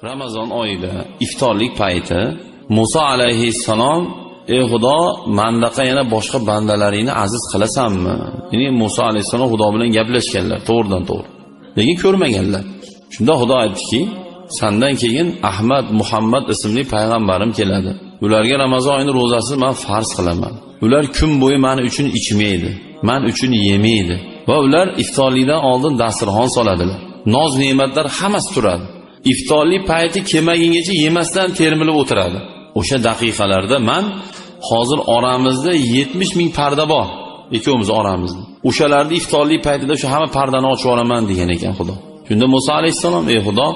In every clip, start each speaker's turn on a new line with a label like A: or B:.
A: Ramazon oyida iftorlik payti Musa alayhissalom: "Ey Xudo, mandaqa yana boshqa bandalaringni aziz qilasanmi?" Ya'ni Musa alayhissalom Xudo bilan gaplashganlar, to'g'ridan to'g'ri. Lekin ko'rmaganlar. Shunda Xudo aytdiki, "Sendan keyin Ahmad, Muhammad ismli payg'ambarim keladi. Ularga Ramazon oyining ro'zasini men farz qilaman. Ular kun bo'yi men uchun ichmaydi, men uchun yemaydi va ular iftorlikdan oldin dasturxon soladilar. Noz-ne'matlar hammasi turadi. İftorlik payti kelmagungacha yemasdan termilib o'tiradi. O'sha daqiqalarda men hozir oramizda 70 ming parda bor, ikkovimiz oramizda. O'shalarni iftorlik paytida o'sha hamma pardani ochib yuboraman degan ekan Xudo. Shunda Musa alayhissalom: "Ey Xudo,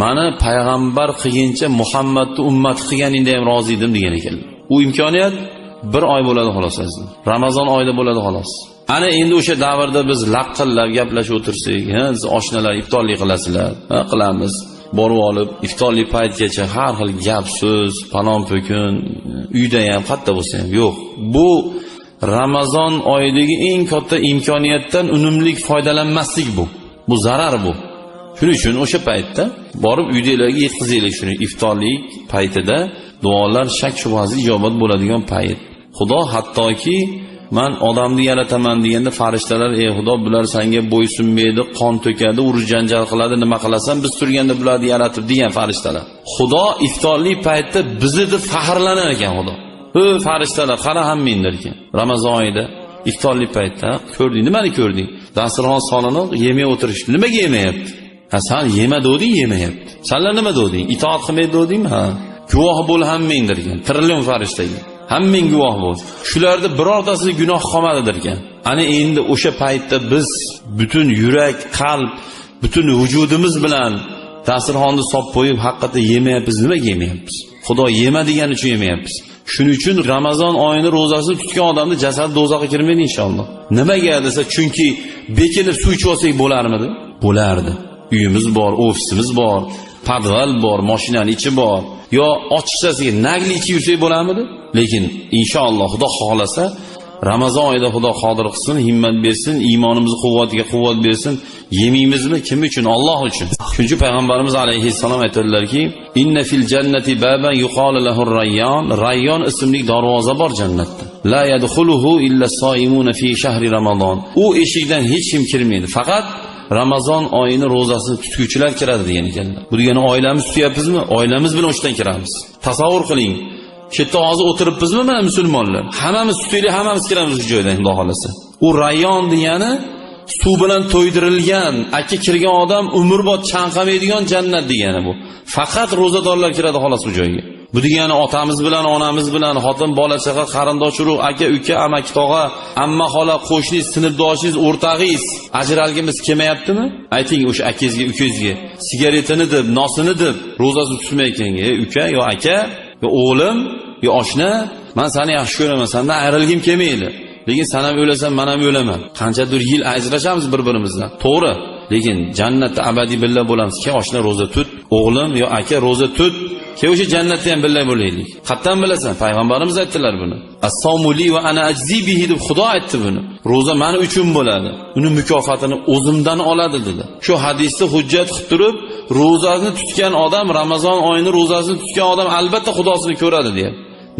A: meni payg'ambar qilguncha Muhammadni ummati qilganingda ham rozi edim" degan ekan. U imkoniyat bir oy bo'ladi xolos aslida. Ramazon oyida bo'ladi xolos. Ana endi o'sha davrda biz laqillab gaplashib o'tirsak, siz oshnalar iftorlik qilasizlar, qilamiz. Borib olib iftorlik paytgacha har xil gap so'z, palon po'kin, uyda ham qatta bo'lsa ham yo'q. Bu Ramazon oyidagi eng katta imkoniyatdan unumli foydalanmaslik bu. Bu zarar bu. Shuning uchun o'sha paytda borib uydalarga yetkazaylik shuni. Iftorlik paytida duolar shak shubhasiz ijobat bo'ladigan payt. Xudo hattoki "Men odamni yarataman" deganda farishtalar: "Ey Xudo, bular senga bo'ysunmaydi, qon to'kadi, urush janjal qiladi, nima qilasan biz turganda bularni yaratib" degan farishtalar. Xudo iftorlik paytda bizni deb faxrlanar ekan Xudo. Farishtalar qara hamminglar ekan. Ramazon oyida iftorlik paytda ko'rding, nimani ko'rding? Dasturxon solinib yemay o'tirishdi. Nimaga yemayapti? Sen yema degding, yemayapti. Senlar nima degding? Itoat qilmaydi degdingmi? Ha. Guvoh bo'l hamminglar ekan. Trillion farishtaga. Hamming guvoh bo'l. Shularda birortasi gunoh qolmadidir ekan. Ana endi o'sha paytda biz butun yurak, qalb, butun vujudimiz bilan dasturxonni solib qo'yib haqiqatda yemayapmiz. Nimaga yemayapmiz? Xudo yema degani uchun yemayapmiz. Shuning uchun Ramazon oyining ro'zasini tutgan odamning jasadi do'zaxga kirmaydi inshaalloh. Nimaga desa, chunki bekinib suv ichib olsak bo'larmidi? Bo'lardi. Uyimiz bor, ofisimiz bor, podval bor, mashinaning ichi bor. Yo ochishasiga nagli ichib yursak bo'larmidi? Lekin inshaalloh Xudo xolasa Ramazon oyida Xudo qodir qilsin, himmat bersin, iymonimizni quvvatiga quvvat bersin. Yemaymizmi? Kim uchun? Alloh uchun. Chunki payg'ambarimiz alayhissalom aytadilarki, "Inna fil jannati baban yuqalu lahu rayyon." Rayyon ismli darvoza bor jannatda. La yadkhuluhu illa soimuna fi shahri Ramazon. U eshikdan hech kim kirmaydi. Faqat Ramazon oyining ro'zasini tutuvchilar kiradi degan ekanlar. Bu degani oilamiz tutyapmizmi? Oilamiz bilan o'shdan kiramiz. Tasavvur qiling. Chetda hozir o'tiribmizmi mana musulmonlar? Hammamiz tutaylik, hammamiz kiramiz shu joydan, Xudo xolasa. U rayyon degani suv bilan to'ydirilgan, aka kirgan odam umrbod chanqamaydigan jannat degani bu. Faqat ro'zadorlar kiradi xolos bu joyga. Bu degani otamiz bilan, onamiz bilan, xotin, bola, chaqa, qarindosh urug', aka, uka, amaki, tog'a, amma, xola, qo'shningiz, sinfdoshingiz, o'rtog'ingiz ajralgimiz kelmayaptimi? Ayting o'sha akangizga, ukangizga, sigaretini deb, nosini deb ro'zasini tutmayotganga: "Ey uka, yo aka, yo o'g'lim, yo oshna, men seni yaxshi ko'raman, sendan ayrilgim kelmaydi. Lekin sen ham o'lasan, men ham o'laman. Qanchadir yil ajrashamiz bir-birimizdan. To'g'ri. Lekin jannatda abadiy birga bo'lamiz. Ke oshna ro'za tut, o'g'lim yo aka ro'za tut. Ke o'sha jannatda ham birga bo'laylik." Qatdan bilasan? Payg'ambarimiz aytdilar buni. "As-sawmu li va ana ajzi bihi" deb Xudo aytdi buni. Ro'za meni uchun bo'ladi. Uni mukofotini o'zimdan oladi dedi. Shu hadisni hujjat qilib turib, ro'zani tutgan odam, Ramazon oyining ro'zasini tutgan odam albatta Xudosini ko'radi deydi.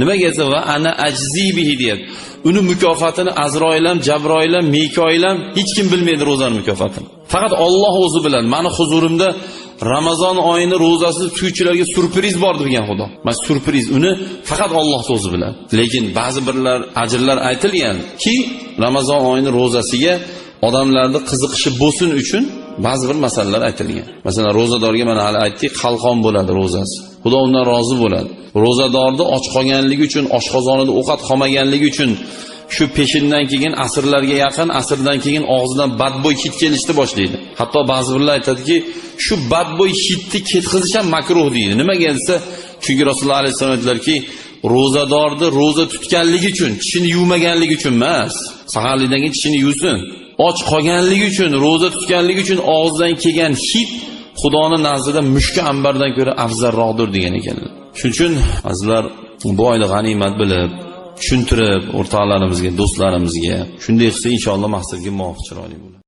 A: Nimaga desa, va ana ajzi bihi deydi. Uni mukofotini Azroil ham, Jabroil ham, Mikoil ham hech kim bilmaydi ro'zaning mukofotini. Faqat Alloh o'zi biladi. Meni huzurimda Ramazon oyining ro'zasini tutuvchilarga surpriz bor degan Xudo. Mana surpriz uni faqat Alloh o'zi biladi. Lekin ba'zi birlar ajrlar aytilgan-ki, Ramazon oyining ro'zasiga odamlarning qiziqishi bo'lsin uchun ba'zi bir masalalar aytilgan. Masalan, ro'zadorga mana hali aytdik, qalqon bo'ladi ro'zasi. Xudo undan rozi bo'ladi. Ro'zadorni och qolganligi uchun, oshqozonida ovqat qolmaganligi uchun shu peshindan keyin asrlarga yaqin, asrdan keyin og'zidan badbo'y hid kelishni boshlaydi. Hatto ba'zi birlar aytadiki, shu badbo'y hidni ketkazish ham makruh deydi. Nimaga desa, chunki Rasululloh alayhi vasallam aytdilarki, ro'zadorni ro'za tutganligi uchun, tishini yuvmaganligi uchun emas, saharlikdan keyin tishini yuvsin. Och qolganligi uchun, ro'za tutganligi uchun og'zidan kelgan hid Xudoning nazdida mushka ambardan ko'ra afzalroqdir degan ekanlar. Shuning uchun azizlar, bu oyni g'animat bilib, tushuntirib o'rtoqlarimizga, do'stlarimizga shunday qilsa inshaalloh maqsadga muvofiq chiroyli bo'ladi.